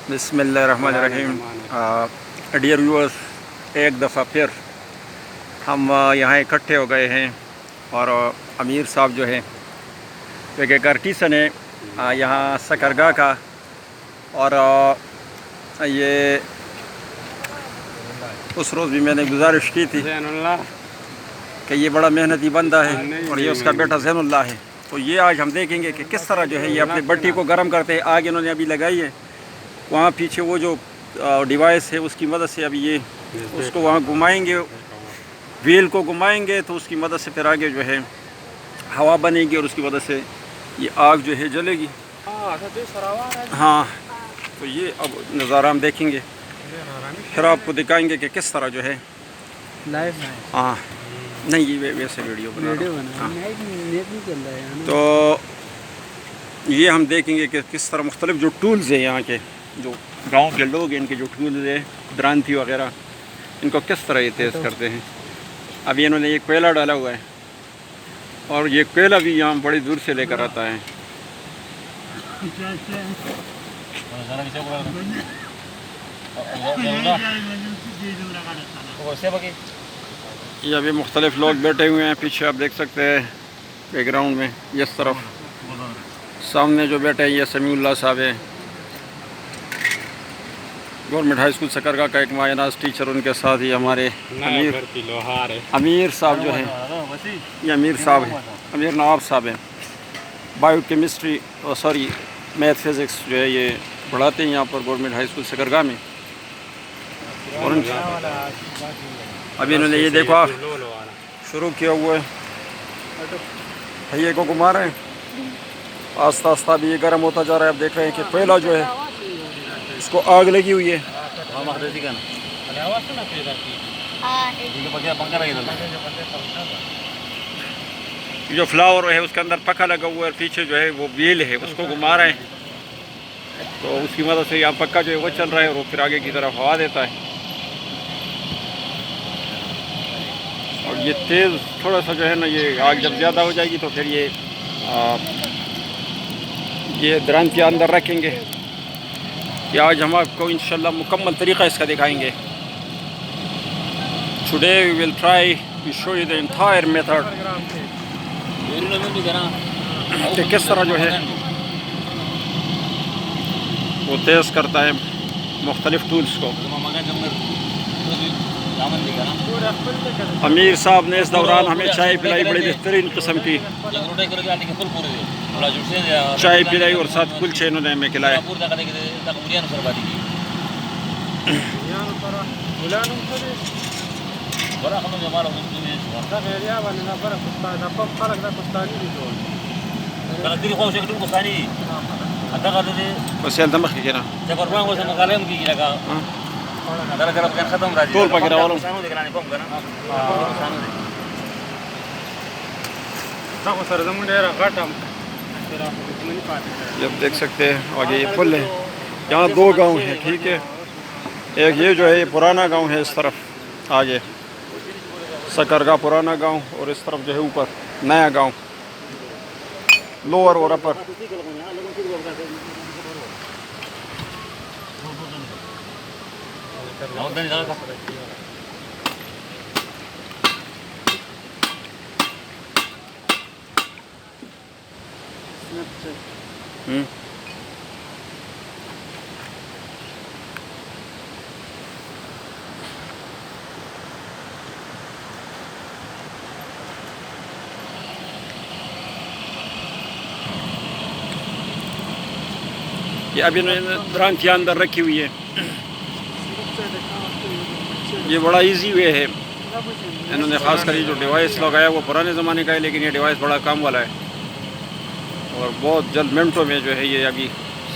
बिस्मिल्लाहिर्रहमानिर्रहीम। Dear viewers, एक दफ़ा फिर हम यहाँ इकट्ठे हो गए हैं और अमीर साहब जो है एक आर्टिसन है यहाँ सकरगाह का, और ये उस रोज़ भी मैंने गुजारिश की थी कि ये बड़ा मेहनती बंदा है और ये उसका बेटा ज़ैनुल्लाह है। तो ये आज हम देखेंगे कि किस तरह जो है ये अपनी भट्टी को गर्म करते हैं। आग इन्होंने अभी लगाई है, वहाँ पीछे वो जो डिवाइस है उसकी मदद से अभी ये उसको वहाँ घुमाएंगे, व्हील को घुमाएंगे तो उसकी मदद से फिर आगे जो है हवा बनेगी और उसकी मदद से ये आग जो है जलेगी। हाँ, तो ये अब नज़ारा हम देखेंगे, फिर आपको दिखाएंगे कि किस तरह जो है लाइव। हाँ नहीं, ये वैसे वीडियो बना हाँ। तो ये हम देखेंगे कि किस तरह मुख्तलिफ जो टूल्स हैं यहाँ के, जो गांव के लोग हैं, इनके जो टूल्स हैं द्रांति वगैरह, इनको किस तरह ये तेज़ करते हैं। अभी इन्होंने ये कोयला डाला हुआ है और ये कोयला भी यहाँ बड़ी दूर से लेकर आता है। ये अभी मुख्तलिफ लोग बैठे हुए हैं, पीछे आप देख सकते हैं बैकग्राउंड में। इस तरफ सामने जो बैठे हैं ये समीउल्लाह साहब है, गवर्नमेंट हाई स्कूल सकरगाह का एक मायनाज टीचर। उनके साथ ही हमारे अमीर साहब जो हैं, ये अमीर साहब हैं, अमीर नवाब साहब हैं। बायो केमिस्ट्री और सॉरी मैथ फिज़िक्स जो है ये पढ़ाते हैं यहाँ पर गवर्नमेंट हाई स्कूल सकरगाह में। और अभी इन्होंने ये देखो शुरू किया हुआ है, पहिए को घुमा रहे हैं, आस्ता आस्ता भी ये गर्म होता जा रहा है। आप देख रहे हैं कि कोयला जो है इसको आग लगी हुई है। जो फ्लावर है उसके अंदर पक्का लगा हुआ है, पीछे जो है वो व्हील है उसको घुमा रहे हैं, तो उसकी मदद से यहाँ पक्का जो है वो चल रहा है और वो फिर आगे की तरफ हवा देता है। और ये तेज़ थोड़ा सा जो है ना, ये आग जब ज़्यादा हो जाएगी तो फिर ये द्रांतियाँ अंदर रखेंगे कि आज हम आपको इंशाल्लाह मुकम्मल तरीक़ा इसका दिखाएंगे। Today we will try to show you the entire method कि किस तरह जो है वो तेज़ करता है मुख्तलिफ़ टूल्स को। अमीर साहब ने इस दौरान हमें चाय पिलाई, बड़ी बेहतरीन किस्म की चाय पिलाई और साथ कुलचे इन्होंने हमें खिलाया। जब देख सकते हैं आगे ये पुल है, यहाँ दो गांव हैं, ठीक है। एक ये जो है ये पुराना गांव है, इस तरफ आगे सकरगाह पुराना गांव, और इस तरफ जो है ऊपर नया गांव, लोअर और अपर। ये अभी द्रांतियाँ अंदर रखी हुई है। ये बड़ा इजी वे है, इन्होंने ख़ास कर ये जो डिवाइस लगाया वो पुराने ज़माने का है, लेकिन ये डिवाइस बड़ा काम वाला है और बहुत जल्द मिनटों में जो है ये अभी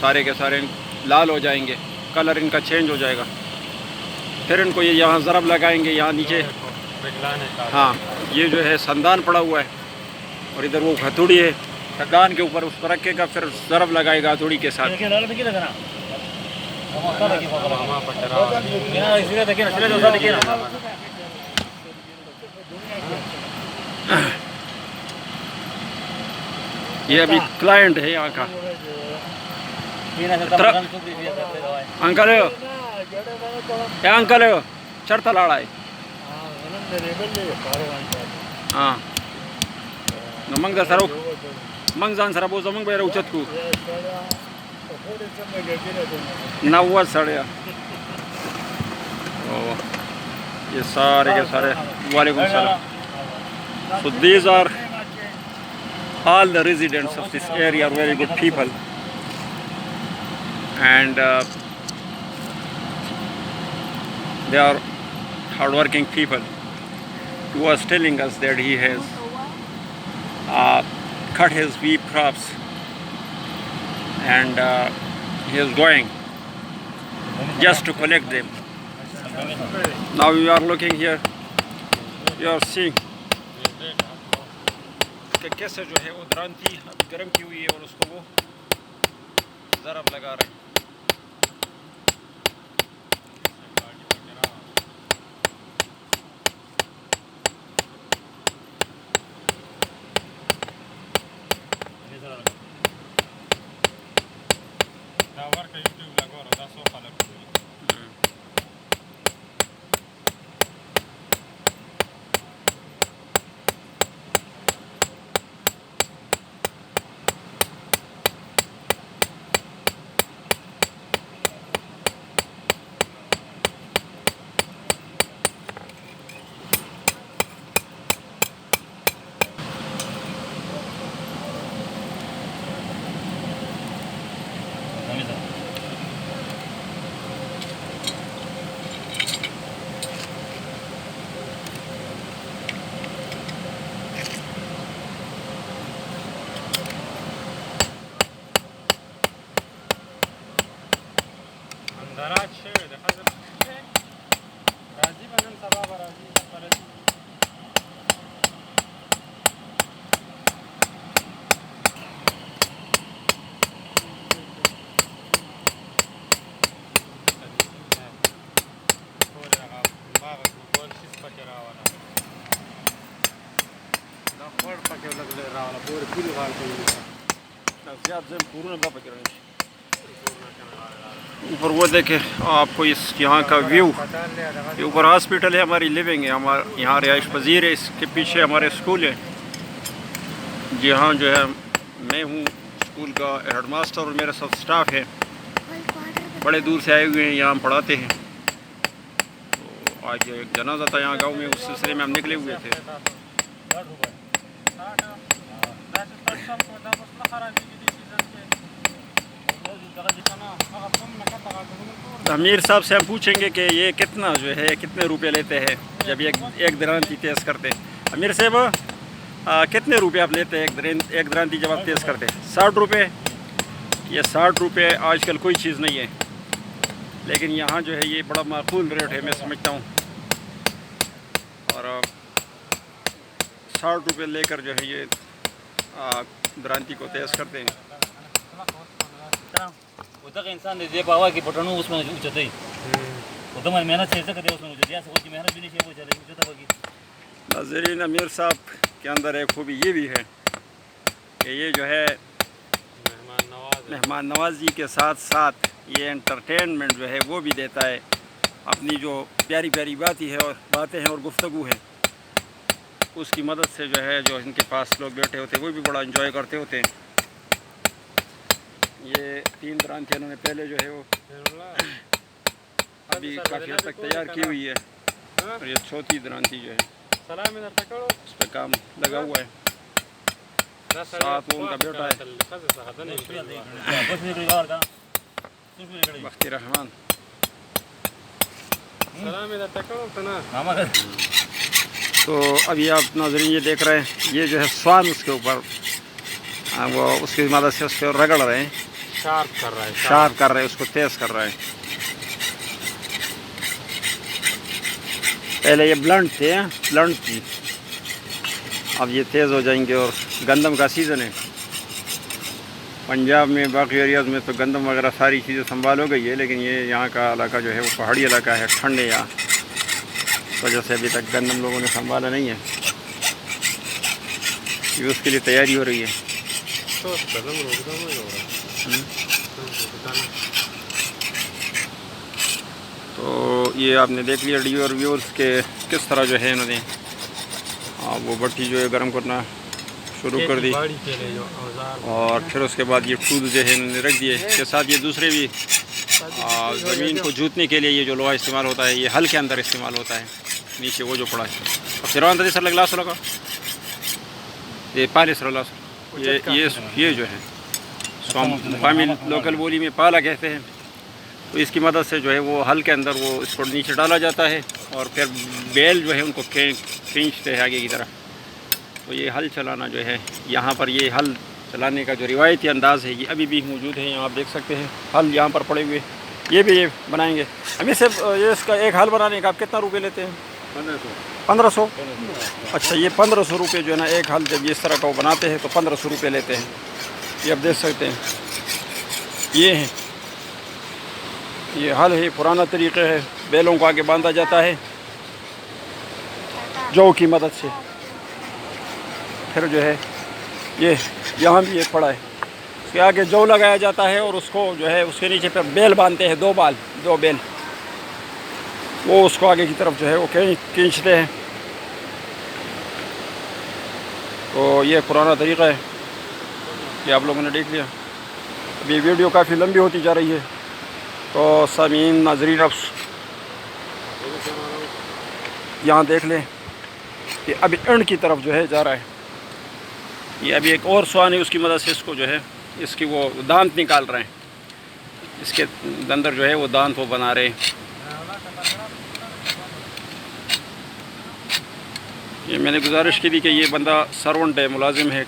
सारे के सारे लाल हो जाएंगे, कलर इनका चेंज हो जाएगा। फिर इनको ये यहाँ ज़रब लगाएंगे, यहाँ नीचे हाँ ये जो है संदान पड़ा हुआ है और इधर वो हथौड़ी है, संदान के ऊपर उसको रखेगा, फिर ज़रब लगाएगा हथौड़ी के साथ। ये अभी क्लाइंट है यहाँ का। अंकल क्या अंकल चढ़ता लाड़ा है हाँ मंग सर मंग जान सर बोझ मंग बेर उचत को नव्वद साढ़े ये सारे के सारे वालेकुम सलाम. So these are all the residents of this area are very good people, and they are hardworking people. He was telling us that he has cut his wheat crops and he is going just to collect them. Now we are looking here, we are seeing कि कैसे जो है वो द्रांति अभी गर्म की हुई है और उसको वो ज़रब लगा रहे हैं. ऊपर वो देखे आपको इस यहाँ का व्यू. ये ऊपर हॉस्पिटल है, हमारी लिविंग है, हमारे यहाँ रिहाइश पजीर है. इसके पीछे हमारे स्कूल है जहाँ जो है मैं हूँ स्कूल का हेडमास्टर और मेरा सब स्टाफ है. बड़े दूर से आए हुए हैं, यहाँ हम पढ़ाते हैं. तो आज एक जनाजा था यहाँ गांव में, उस सिलसिले में हम निकले हुए थे. अमीर साहब से हम पूछेंगे कि ये कितना जो है कितने रुपए लेते हैं जब एक द्रांति तेज़ करते हैं. अमीर साहब कितने रुपए आप लेते हैं एक द्रांति जब आप तेज़ करते हैं? 60 रुपये. ये 60 रुपये आजकल कोई चीज़ नहीं है, लेकिन यहाँ जो है ये बड़ा माकूल रेट है मैं समझता हूँ. और 60 रुपये लेकर जो है ये द्रांति को तेज़ करते हैं. इंसान दे पावा कि पटनु उसमें उचते ही वो तो मेहनत से करते उसमें उचते या कोई मेहनत भी नहीं है वो चले उचता बाकी. नाज़रीन, अमीर साहब के अंदर एक खूबी ये भी है कि ये जो है मेहमान नवाजी के साथ साथ ये एंटरटेनमेंट जो है वो भी देता है. अपनी जो प्यारी प्यारी बातें हैं और गुफ्तगू है उसकी मदद से जो है जो इनके पास लोग बैठे होते हैं वो भी बड़ा इंजॉय करते होते हैं. ये 3 द्रांति इन्होंने पहले जो है वो अभी काफ़ी हद तक तैयार की हुई है और ये चौथी द्रांति जो है उस पर काम लगा हुआ है. साथ वो उनका बेटा है बख्ती रहमान. तो अभी आप नाज़रीन ये देख रहे हैं ये जो है स्वान उसके ऊपर वो उसकी मदद से उसको रगड़ रहे हैं, शार्प कर रहे हैं, उसको तेज़ कर रहे हैं. पहले ये ब्लंट थी, अब ये तेज़ हो जाएंगे. और गंदम का सीज़न है पंजाब में, बाकी एरियाज़ में तो गंदम वगैरह सारी चीज़ें संभाल हो गई है, लेकिन ये यहाँ का इलाका जो है वो पहाड़ी इलाका है, ठंड है यहाँ, वजह से अभी तक गंदम लोगों ने संभाला नहीं है. ये उसके लिए तैयारी हो रही है. तो ये आपने देख लिया डियर व्यूअर्स के किस तरह जो है इन्होंने वो भट्टी जो है गर्म करना शुरू कर दी, और फिर उसके बाद ये टूल जो है इन्होंने रख दिए। इसके साथ ये दूसरे भी ज़मीन को जूतने के लिए ये जो लोहा इस्तेमाल होता है, ये हल के अंदर इस्तेमाल होता है, नीचे वो जो पड़ा है। और फिर अंदर सर ग्लास लगा ये पाले सर ग्लास, ये जो है इसको हम मुकामी लोकल बोली में पाला कहते हैं। तो इसकी मदद से जो है वो हल के अंदर वो इसको नीचे डाला जाता है, और फिर बैल जो है उनको खींचते हैं आगे की तरफ। तो ये हल चलाना जो है यहाँ पर, ये हल चलाने का जो रिवायती अंदाज़ है ये अभी भी मौजूद है। यहाँ आप देख सकते हैं हल यहाँ पर पड़े हुए, ये भी ये बनाएंगे। हमें से ये इसका एक हल बनाने का आप कितना रुपये लेते हैं? 1500। अच्छा, ये 1500 रुपये जो है ना एक हल, जब ये इस तरह का वो बनाते हैं तो 1500 रुपये लेते हैं। ये आप देख सकते हैं, ये है, ये हल है, पुराना तरीक़ा है। बैलों को आगे बांधा जाता है जौ की मदद से। फिर जो है ये यहाँ भी एक पड़ा है, उसके आगे जौ लगाया जाता है, और उसको जो है उसके नीचे पर बैल बांधते हैं, दो बैल, वो उसको आगे की तरफ जो है वो खींचते हैं। तो ये पुराना तरीक़ा है, ये आप लोगों ने देख लिया। अभी वीडियो काफ़ी लंबी होती जा रही है, तो सामीन नाज़रीन आप यहाँ देख लें कि अभी एंड की तरफ जो है जा रहा है। ये अभी एक और स्वान है, उसकी मदद से इसको जो है इसकी वो दांत निकाल रहे हैं, इसके अंदर जो है वो दांत वो बना रहे हैं। ये मैंने गुजारिश की थी कि ये बंदा सर्वेंट है, मुलाजिम है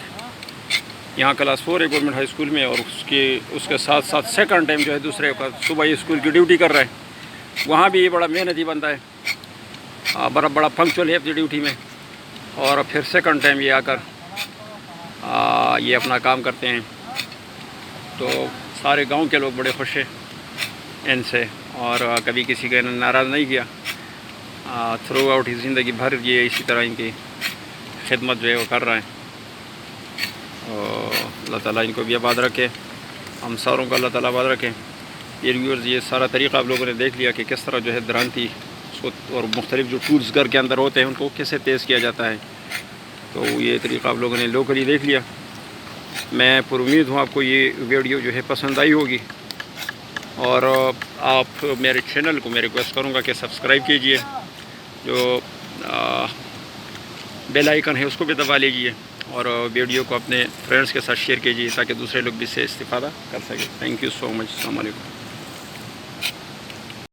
यहाँ क्लास 4 है गवर्नमेंट हाई स्कूल में, और उसके साथ साथ सेकंड टाइम जो है दूसरे का सुबह ये स्कूल की ड्यूटी कर रहा है। वहाँ भी ये बड़ा मेहनती बंदा है, बड़ा पंक्चुअल है अपनी ड्यूटी में, और फिर सेकंड टाइम ये आकर ये अपना काम करते हैं। तो सारे गांव के लोग बड़े खुश हैं इनसे, और कभी किसी का नाराज़ नहीं किया। थ्रू आउट ही ज़िंदगी भर ये इसी तरह इनकी खिदमत जो है वो कर रहे हैं। और अल्लाह ताला इनको भी आबाद रखे, हम सारों को अल्लाह ताला आबाद रखे। ये व्यूअर्स, ये सारा तरीक़ा आप लोगों ने देख लिया कि किस तरह जो है दरानती और मुख्तलिफ जो टूल्स घर के अंदर होते हैं उनको कैसे तेज़ किया जाता है। तो ये तरीक़ा आप लोगों ने लोकली देख लिया। मैं पुरुम्मीद हूँ आपको ये वीडियो जो है पसंद आई होगी, और आप मेरे चैनल को मैं रिक्वेस्ट करूँगा कि सब्सक्राइब कीजिए, जो बेल आइकन है उसको भी दबा लीजिए, और वीडियो को अपने फ्रेंड्स के साथ शेयर कीजिए ताकि दूसरे लोग भी इससे इस्तेफ़ादा कर सकें। Thank you so much. अस्सलाम वालेकुम।